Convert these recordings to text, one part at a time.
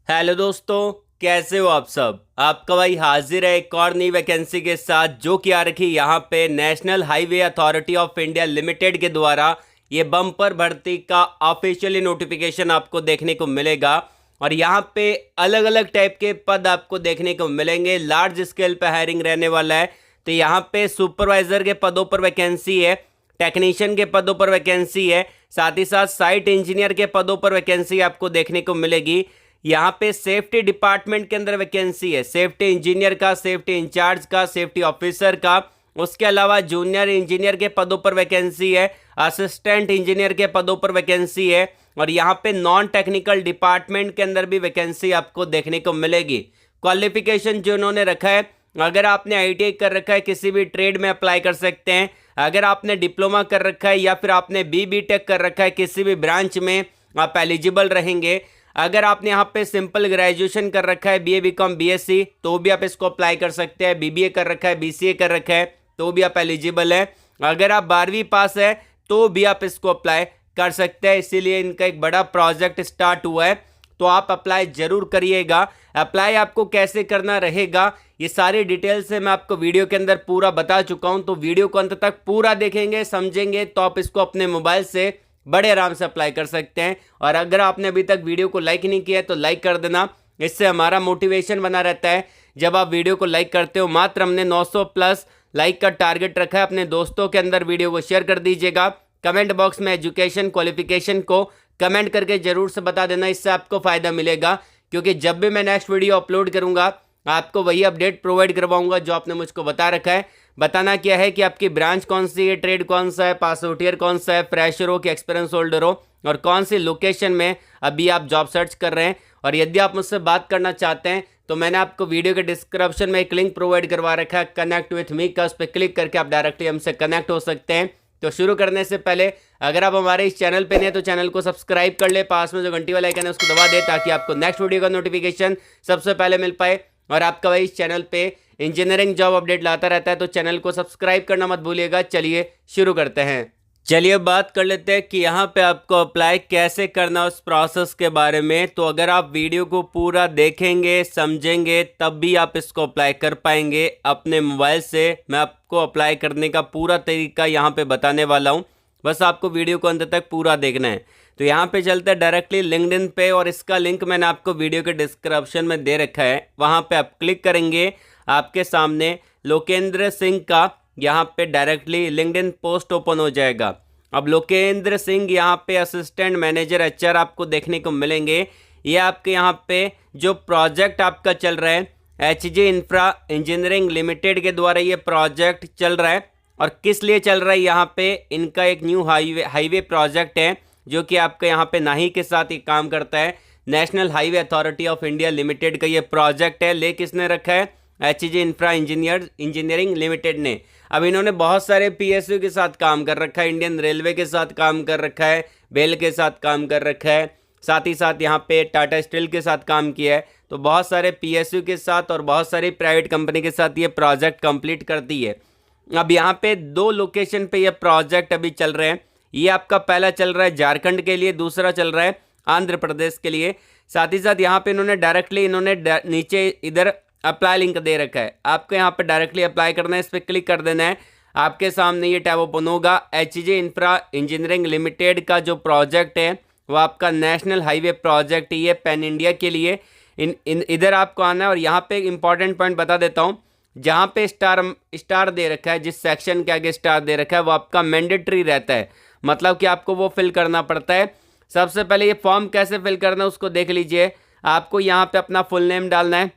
Hello दोस्तों, कैसे हो आप सब। आपका भाई हाजिर है एक और नई वैकेंसी के साथ जो कि आ रखी यहाँ पे national highway authority of India limited के द्वारा। ये बम्पर भर्ती का ऑफिशियली नोटिफिकेशन आपको देखने को मिलेगा और यहाँ पे अलग अलग टाइप के पद आपको देखने को मिलेंगे। लार्ज स्केल पे हायरिंग रहने वाला है। तो यहाँ पे सुपरवाइजर के पदों पर वैकेंसी है, टेक्नीशियन के पदों पर वैकेंसी है, साथ ही साथ साइट इंजीनियर के पदों पर वैकेंसी आपको देखने को मिलेगी। यहाँ पे सेफ्टी डिपार्टमेंट के अंदर वैकेंसी है, सेफ्टी इंजीनियर का, सेफ्टी इंचार्ज का, सेफ्टी ऑफिसर का। उसके अलावा जूनियर इंजीनियर के पदों पर वैकेंसी है, असिस्टेंट इंजीनियर के पदों पर वैकेंसी है और यहाँ पे नॉन टेक्निकल डिपार्टमेंट के अंदर भी वैकेंसी आपको देखने को मिलेगी। क्वालिफिकेशन जो उन्होंने रखा है, अगर आपने आईटीआई कर रखा है किसी भी ट्रेड में अप्लाई कर सकते हैं। अगर आपने डिप्लोमा कर रखा है या फिर आपने बीटेक कर रखा है किसी भी ब्रांच में आप एलिजिबल रहेंगे। अगर आपने यहाँ पे सिंपल ग्रेजुएशन कर रखा है, बीए बीकॉम बीएससी, तो भी आप इसको अप्लाई कर सकते हैं। बीबीए कर रखा है, बीसीए कर रखा है, तो भी आप एलिजिबल है। अगर आप 12वीं पास है तो भी आप इसको अप्लाई कर सकते हैं। इसीलिए इनका एक बड़ा प्रोजेक्ट स्टार्ट हुआ है, तो आप अप्लाई जरूर करिएगा। अप्लाई आपको कैसे करना रहेगा ये सारी डिटेल से मैं आपको वीडियो के अंदर पूरा बता चुका हूं। तो वीडियो को अंत तक पूरा देखेंगे, समझेंगे, तो आप इसको अपने मोबाइल से बड़े आराम से अप्लाई कर सकते हैं। और अगर आपने अभी तक वीडियो को लाइक नहीं किया है तो लाइक कर देना, इससे हमारा मोटिवेशन बना रहता है। जब आप वीडियो को लाइक करते हो, मात्र हमने 900 प्लस लाइक का टारगेट रखा है। अपने दोस्तों के अंदर वीडियो को शेयर कर दीजिएगा। कमेंट बॉक्स में एजुकेशन क्वालिफिकेशन को कमेंट करके जरूर से बता देना, इससे आपको फायदा मिलेगा। क्योंकि जब भी मैं नेक्स्ट वीडियो अपलोड करूंगा आपको वही अपडेट प्रोवाइड करवाऊंगा जो आपने मुझको बता रखा है। बताना क्या है कि आपकी ब्रांच कौन सी है, ट्रेड कौन सा है, पास आउट ईयर कौन सा है, फ्रेशर हो कि एक्सपीरियंस होल्डर हो, और कौन सी लोकेशन में अभी आप जॉब सर्च कर रहे हैं। और यदि आप मुझसे बात करना चाहते हैं तो मैंने आपको वीडियो के डिस्क्रिप्शन में एक लिंक प्रोवाइड करवा रखा है कनेक्ट विथ मी का, उस पर क्लिक करके आप डायरेक्टली हमसे कनेक्ट हो सकते हैं। तो शुरू करने से पहले अगर आप हमारे इस चैनल पे नहीं तो चैनल को सब्सक्राइब कर ले, पास में जो घंटी वाला आइकन है उसको दबा दे ताकि आपको नेक्स्ट वीडियो का नोटिफिकेशन सबसे पहले मिल पाए। और आपका भाई इस चैनल पे इंजीनियरिंग जॉब अपडेट लाता रहता है, तो चैनल को सब्सक्राइब करना मत भूलिएगा। चलिए शुरू करते हैं। चलिए बात कर लेते हैं कि यहाँ पे आपको अप्लाई कैसे करना उस प्रोसेस के बारे में। तो अगर आप वीडियो को पूरा देखेंगे, समझेंगे, तब भी आप इसको अप्लाई कर पाएंगे अपने मोबाइल से। मैं आपको अप्लाई करने का पूरा तरीका यहाँ पे बताने वाला हूँ, बस आपको वीडियो को अंत तक पूरा देखना है। तो यहाँ पे चलते हैं डायरेक्टली लिंक्डइन पे, और इसका लिंक मैंने आपको वीडियो के डिस्क्रिप्शन में दे रखा है। वहाँ पे आप क्लिक करेंगे, आपके सामने लोकेंद्र सिंह का यहाँ पे डायरेक्टली लिंक्डइन पोस्ट ओपन हो जाएगा। अब लोकेंद्र सिंह यहाँ पे असिस्टेंट मैनेजर एचआर आपको देखने को मिलेंगे। ये आपके यहाँ पे जो प्रोजेक्ट आपका चल रहा है एचजी इंफ्रा इंजीनियरिंग लिमिटेड के द्वारा ये प्रोजेक्ट चल रहा है। और किस लिए चल रहा है, यहाँ पे इनका एक न्यू हाईवे प्रोजेक्ट है जो कि आपके यहाँ पे नाही के साथ ही काम करता है। National highway authority of India limited का ये प्रोजेक्ट है। ले किसने रखा है, एचजी इंफ्रा इंजीनियरिंग लिमिटेड ने। अब इन्होंने बहुत सारे पीएसयू के साथ काम कर रखा है, इंडियन रेलवे के साथ काम कर रखा है, बेल के साथ काम कर रखा है, साथ ही साथ यहाँ पे टाटा स्टील के साथ काम किया है। तो बहुत सारे पीएसयू के साथ और बहुत सारी प्राइवेट कंपनी के साथ ये प्रोजेक्ट कंप्लीट करती है। अब यहाँ पे 2 लोकेशन पे ये प्रोजेक्ट अभी चल रहे हैं। ये आपका पहला चल रहा है झारखंड के लिए, दूसरा चल रहा है आंध्र प्रदेश के लिए। साथ ही साथ यहाँ पे इन्होंने डायरेक्टली नीचे इधर अप्लाई लिंक दे रखा है, आपको यहाँ पे डायरेक्टली अप्लाई करना है, इस पर क्लिक कर देना है। आपके सामने ये टैब ओपन होगा। एचजी इंफ्रा इंजीनियरिंग लिमिटेड का जो प्रोजेक्ट है वो आपका नेशनल हाईवे प्रोजेक्ट, ये पैन इंडिया के लिए। इधर आपको आना है और यहाँ पे इंपॉर्टेंट पॉइंट बता देता हूँ। जहाँ पे स्टार दे रखा है, जिस सेक्शन के आगे स्टार दे रखा है वो आपका मैंडेटरी रहता है, मतलब कि आपको वो फिल करना पड़ता है। सबसे पहले ये फॉर्म कैसे फिल करना है उसको देख लीजिए। आपको यहाँ पे अपना फुल नेम डालना है,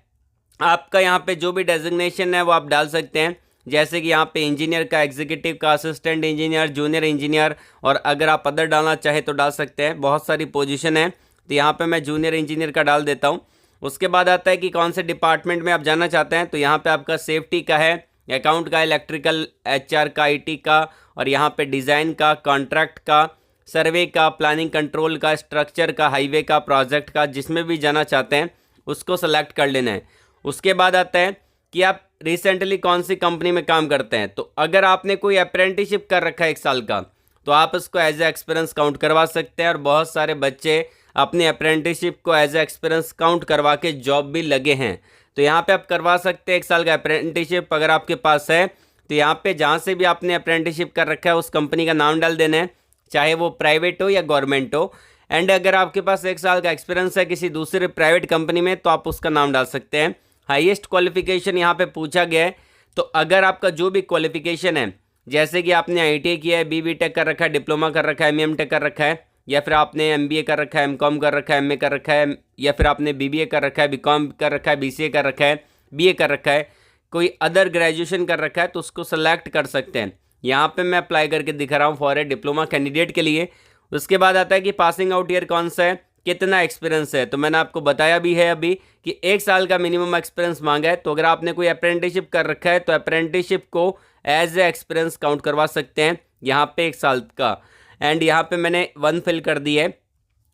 आपका यहाँ पे जो भी डेजिग्नेशन है वो आप डाल सकते हैं, जैसे कि यहाँ पे इंजीनियर का, एग्जीक्यूटिव का, असिस्टेंट इंजीनियर, जूनियर इंजीनियर, और अगर आप अदर डालना चाहे तो डाल सकते हैं। बहुत सारी पोजीशन है, तो यहाँ पे मैं जूनियर इंजीनियर का डाल देता हूँ। उसके बाद आता है कि कौन से डिपार्टमेंट में आप जाना चाहते हैं। तो यहाँ पे आपका सेफ्टी का है, अकाउंट का, इलेक्ट्रिकल, एचआर का, आईटी का, और यहाँ पे डिज़ाइन का, कॉन्ट्रैक्ट का, सर्वे का, प्लानिंग कंट्रोल का, स्ट्रक्चर का, हाईवे का, प्रोजेक्ट का, जिसमें भी जाना चाहते हैं उसको सेलेक्ट कर लेना है। उसके बाद आता है कि आप रिसेंटली कौन सी कंपनी में काम करते हैं। तो अगर आपने कोई अप्रेंटिसशिप कर रखा है 1 साल का, तो आप इसको एज ए एक्सपीरियंस काउंट करवा सकते हैं। और बहुत सारे बच्चे अपने अप्रेंटिसशिप को एज ए एक्सपीरियंस काउंट करवा के जॉब भी लगे हैं। तो यहाँ पे आप करवा सकते हैं 1 साल का अप्रेंटिसशिप अगर आपके पास है। तो यहाँ पे जहाँ से भी आपने अप्रेंटिसशिप कर रखा है उस कंपनी का नाम डाल देना है, चाहे वो प्राइवेट हो या गवर्नमेंट हो। एंड अगर आपके पास 1 साल का एक्सपीरियंस है किसी दूसरे प्राइवेट कंपनी में तो आप उसका नाम डाल सकते हैं। हाईएस्ट क्वालिफिकेशन यहाँ पे पूछा गया है, तो अगर आपका जो भी क्वालिफिकेशन है, जैसे कि आपने आईटीआई किया है, बीबीटेक कर रखा है, डिप्लोमा कर रखा है, एमईएम कर रखा है, या फिर आपने एमबीए कर रखा है, एमकॉम कर रखा है, एमए कर रखा है, या फिर आपने बीबीए कर रखा है, बीकॉम कर रखा है, बीसीए कर रखा है, बीए कर रखा है, कोई अदर ग्रेजुएशन कर रखा है, तो उसको सेलेक्ट कर सकते हैं। यहाँ पे मैं अप्लाई करके दिखा रहा हूँ फॉर ए डिप्लोमा कैंडिडेट के लिए। उसके बाद आता है कि पासिंग आउट ईयर कौन सा है, कितना एक्सपीरियंस है। तो मैंने आपको बताया भी है अभी कि 1 साल का मिनिमम एक्सपीरियंस मांगा है। तो अगर आपने कोई अप्रेंटिसशिप कर रखा है तो अप्रेंटिसशिप को एज ए एक्सपीरियंस काउंट करवा सकते हैं यहाँ पे 1 साल का। एंड यहाँ पे मैंने 1 फिल कर दी है।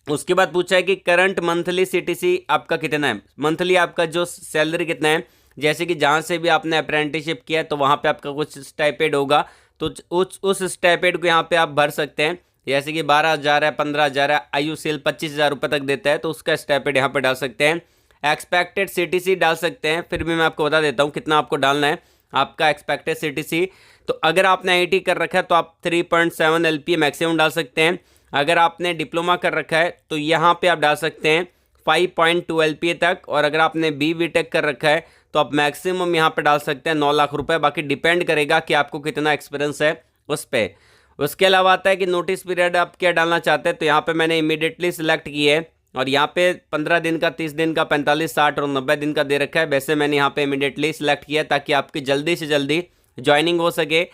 उसके बाद पूछा है कि करंट मंथली सीटीसी आपका कितना है, मंथली आपका जो सैलरी कितना है। जैसे कि जहाँ से भी आपने अप्रेंटिसशिप किया है तो वहाँ पे आपका कुछ स्टाइपेंड होगा, तो उस स्टाइपेंड को यहाँ पे आप भर सकते हैं। जैसे कि 12,000 है, 15,000 है, आईयूसीएल 25,000 रुपये तक देता है, तो उसका स्टाइपेंड यहाँ पे डाल सकते हैं। एक्सपेक्टेड सीटीसी डाल सकते हैं, फिर भी मैं आपको बता देता हूँ कितना आपको डालना है आपका एक्सपेक्टेड सीटीसी। तो अगर आपने आईटी कर रखा है तो आप 3.7 एलपीए मैक्सिमम डाल सकते हैं। अगर आपने डिप्लोमा कर रखा है तो यहाँ पे आप डाल सकते हैं 5.2 एलपीए तक। और अगर आपने बीबीटेक कर रखा है तो आप मैक्सिमम यहाँ पे डाल सकते हैं 9 लाख रुपए। बाकी डिपेंड करेगा कि आपको कितना एक्सपीरियंस है उस पर। उसके अलावा आता है कि नोटिस पीरियड आप क्या डालना चाहते हैं। तो यहाँ पे मैंने इमीडिएटली सिलेक्ट की है और यहाँ पे 15 दिन का, 30 दिन का, 45, 60 और 90 दिन का दे रखा है। वैसे मैंने यहाँ पे इमीडिएटली सिलेक्ट किया ताकि आपकी जल्दी से जल्दी ज्वाइनिंग हो सके।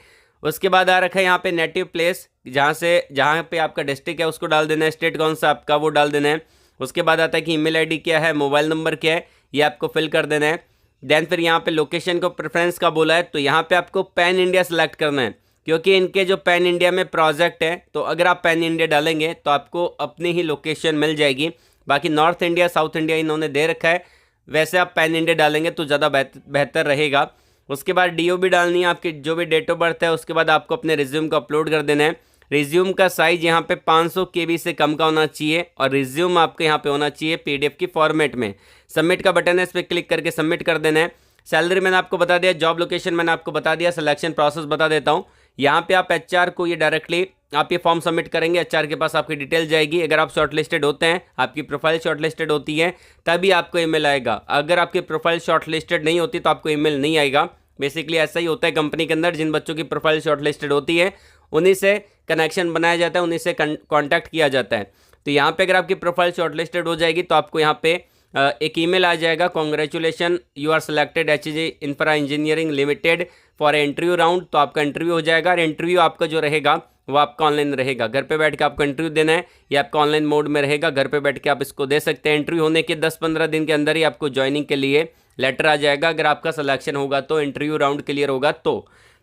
उसके बाद आ रखा है यहाँ पे नेटिव प्लेस, जहाँ पे आपका डिस्ट्रिक्ट है उसको डाल देना है, स्टेट कौन सा आपका वो डाल देना है। उसके बाद आता है कि ईमेल आईडी क्या है, मोबाइल नंबर क्या है, ये आपको फिल कर देना है। देन फिर यहाँ पे लोकेशन को प्रेफरेंस का बोला है, तो यहाँ पे आपको पैन इंडिया सेलेक्ट करना है क्योंकि इनके जो पैन इंडिया में प्रोजेक्ट है, तो अगर आप पैन इंडिया डालेंगे तो आपको अपनी ही लोकेशन मिल जाएगी। बाकी नॉर्थ इंडिया, साउथ इंडिया इन्होंने दे रखा है, वैसे आप पैन इंडिया डालेंगे तो ज़्यादा बेहतर रहेगा। उसके बाद डीओबी डालनी है, आपकी जो भी डेट ऑफ बर्थ है। उसके बाद आपको अपने रिज्यूम को अपलोड कर देना है। रिज्यूम का साइज यहाँ पे 500 KB से कम का होना चाहिए और रिज्यूम आपके यहाँ पे होना चाहिए PDF की फॉर्मेट में। सबमिट का बटन है, इस पर क्लिक करके सबमिट कर देना है। सैलरी मैंने आपको बता दिया, जॉब लोकेशन मैंने आपको बता दिया, सिलेक्शन प्रोसेस बता देता हूँ। यहाँ पे आप HR को ये डायरेक्टली आप ये फॉर्म सबमिट करेंगे, HR के पास आपकी डिटेल जाएगी। अगर आप शॉर्टलिस्टेड होते हैं, आपकी प्रोफाइल शॉर्टलिस्टेड होती है, तभी आपको ईमेल आएगा। अगर आपकी प्रोफाइल शॉर्टलिस्टेड नहीं होती तो आपको ईमेल नहीं आएगा। बेसिकली ऐसा ही होता है कंपनी के अंदर, जिन बच्चों की प्रोफाइल शॉर्टलिस्टेड होती है उन्हीं से कनेक्शन बनाया जाता है, उन्हीं से कॉन्टैक्ट किया जाता है। तो यहाँ पे अगर आपकी प्रोफाइल शॉर्टलिस्टेड हो जाएगी तो आपको यहाँ पे एक ईमेल आ जाएगा, congratulation you are selected HG infra engineering limited for interview round. तो आपका इंटरव्यू हो जाएगा और इंटरव्यू आपका जो रहेगा वो आपका ऑनलाइन रहेगा। घर पे बैठ के आपको इंटरव्यू देना है, ये आपका ऑनलाइन मोड में रहेगा। घर पे बैठ के आप इसको दे सकते हैं। इंटरव्यू होने के 10-15 दिन के अंदर ही आपको ज्वाइनिंग के लिए लेटर आ जाएगा। अगर आपका सिलेक्शन होगा तो, इंटरव्यू राउंड क्लियर होगा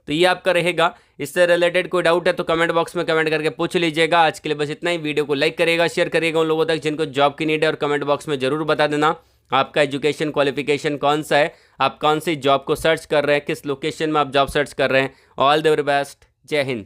तो ये आपका रहेगा। इससे रिलेटेड कोई डाउट है तो कमेंट बॉक्स में कमेंट करके पूछ लीजिएगा। आज के लिए बस इतना ही। वीडियो को लाइक करिएगा, शेयर करिएगा उन लोगों तक जिनको जॉब की नीड है, और कमेंट बॉक्स में जरूर बता देना आपका एजुकेशन क्वालिफिकेशन कौन सा है, आप कौन सी जॉब को सर्च कर रहे हैं, किस लोकेशन में आप जॉब सर्च कर रहे हैं। ऑल द वेरी बेस्ट, जय हिंद।